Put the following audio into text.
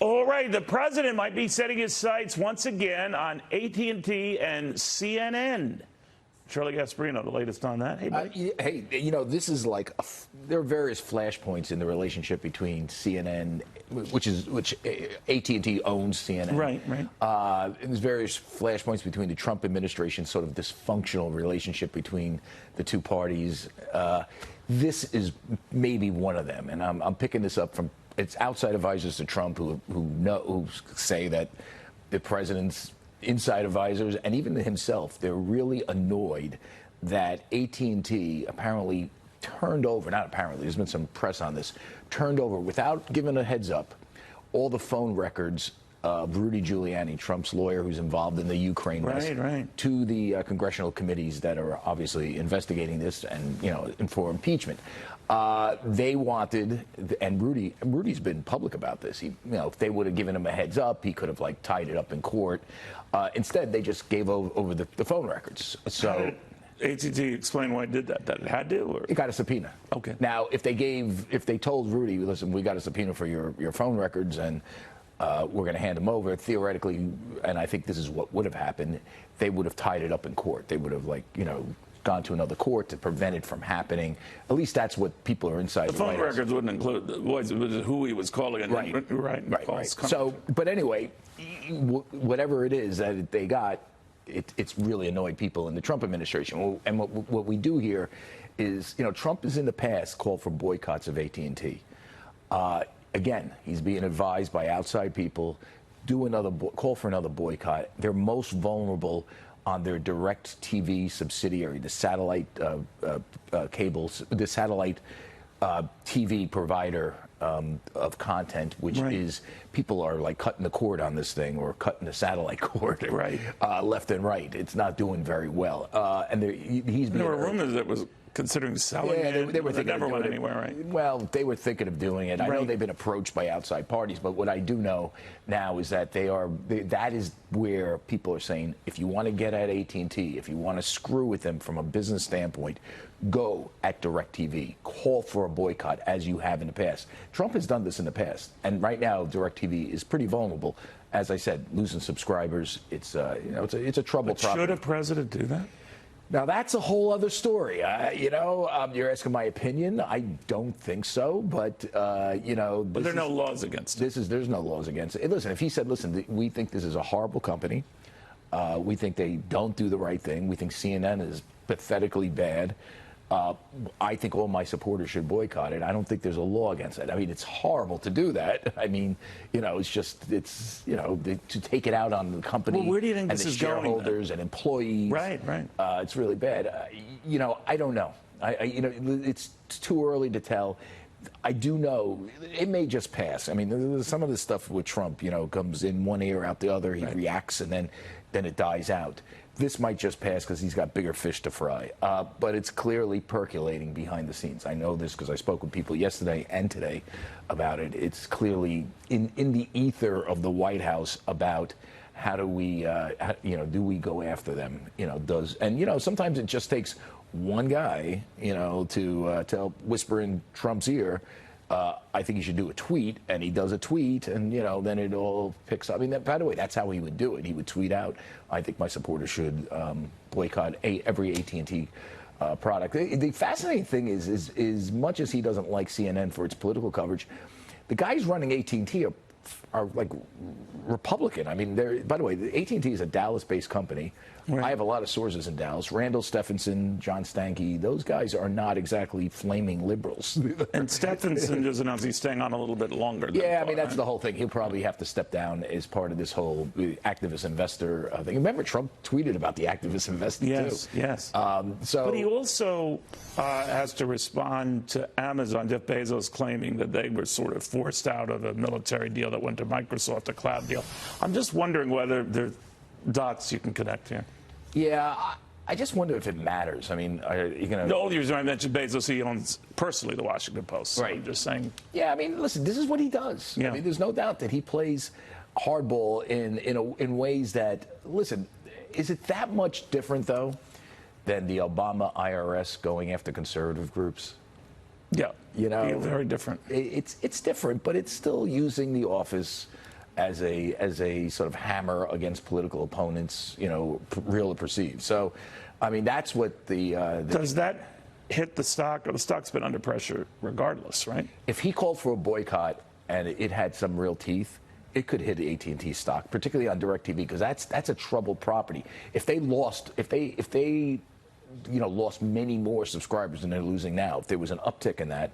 All right, the president might be setting his sights once again on AT&T and CNN. Charlie Gasparino, the latest on that. Hey, hey, you know, this is like there are various flashpoints in the relationship between CNN, which AT&T owns CNN. Right. And there's various flashpoints between the Trump administration, sort of dysfunctional relationship between the two parties. This is maybe one of them, and I'm picking this up from it's outside advisors to Trump who say that the president's inside advisors and even himself, they're really annoyed that AT&T apparently turned over, not apparently, there's been some press on this, turned over without giving a heads up all the phone records of Rudy Giuliani, Trump's lawyer who's involved in the Ukraine mess, to the congressional committees that are obviously investigating this and, you know, for impeachment. They wanted, and Rudy's been public about this. He, you know, if they would have given him a heads up, he could have like tied it up in court. Instead, they just gave over the phone records. So AT&T explain why it did that? That it had to, or? It got a subpoena. Okay. Now, if they told Rudy, listen, we got a subpoena for your phone records, and we're going to hand them over, theoretically, and I think this is what would have happened, they would have tied it up in court. They would have, like, you know, gone to another court to prevent it from happening. At least that's what people are inside. The phone records wouldn't include the voice, who he was calling. And right. So, but anyway, whatever it is that they got, it's really annoyed people in the Trump administration. And what we do here is, you know, Trump has in the past called for boycotts of AT&T. Again, he's being advised by outside people, call for another boycott. They're most vulnerable on their direct TV subsidiary, the satellite cables, the satellite TV provider of content, which is, people are like cutting the cord on this thing or cutting the satellite cord left and right. It's not doing very well. And there were rumors that was considering selling it. They were thinking never went anywhere, right? Well, they were thinking of doing it. I know they've been approached by outside parties, but what I do know now is that that is where people are saying, if you want to get at AT&T, if you want to screw with them from a business standpoint, go at DirecTV. Call for a boycott, as you have in the past. Trump has done this in the past, and right now DirecTV is pretty vulnerable. As I said, losing subscribers, it's a trouble problem. Should a president do that? Now, that's a whole other story. You're asking my opinion. I don't think so, but, you know. But there are no laws against it. There's no laws against it. Listen, if he said, listen, we think this is a horrible company. We think they don't do the right thing. We think CNN is pathetically bad. I think all my supporters should boycott it. I don't think there's a law against it. I mean, it's horrible to do that. I mean, you know, to take it out on the company where do you think and this the is shareholders and employees. Right. It's really bad. You know, I don't know. It's too early to tell. I do know it may just pass. I mean, some of the stuff with Trump, you know, comes in one ear, out the other. He reacts, and then it dies out. This might just pass because he's got bigger fish to fry. But it's clearly percolating behind the scenes. I know this because I spoke with people yesterday and today about it. It's clearly in the ether of the White House about how do we, do we go after them? Sometimes it just takes one guy, to whisper in Trump's ear, I think he should do a tweet, and he does a tweet, and, then it all picks up. I mean, by the way, that's how he would do it. He would tweet out, I think my supporters should boycott every AT&T product. The fascinating thing is as much as he doesn't like CNN for its political coverage, the guys running AT&T are like Republican. I mean, by the way, AT&T is a Dallas-based company. Right. I have a lot of sources in Dallas. Randall Stephenson, John Stankey, those guys are not exactly flaming liberals. And Stephenson just announced he's staying on a little bit longer. Yeah, I mean, that's the whole thing. He'll probably have to step down as part of this whole activist investor thing. Remember, Trump tweeted about the activist investor, too. Yes. But he also has to respond to Amazon, Jeff Bezos claiming that they were sort of forced out of a military deal that went to Microsoft, a cloud deal. I'm just wondering whether there's dots you can connect here. Yeah, I just wonder if it matters. I mean, are you going to... The only reason I mentioned Bezos, he owns personally the Washington Post. So right. I'm just saying. Yeah, I mean, listen, this is what he does. Yeah. I mean, there's no doubt that he plays hardball in ways that, listen, is it that much different, though, than the Obama IRS going after conservative groups? Yeah, very different. It's different, but it's still using the office as a sort of hammer against political opponents, real or perceived. So, I mean, that's what the does that hit the stock? Or the stock's been under pressure regardless, right? If he called for a boycott and it had some real teeth, it could hit the AT&T stock, particularly on DirecTV, because that's a troubled property. If they lost many more subscribers than they're losing now, if there was an uptick in that.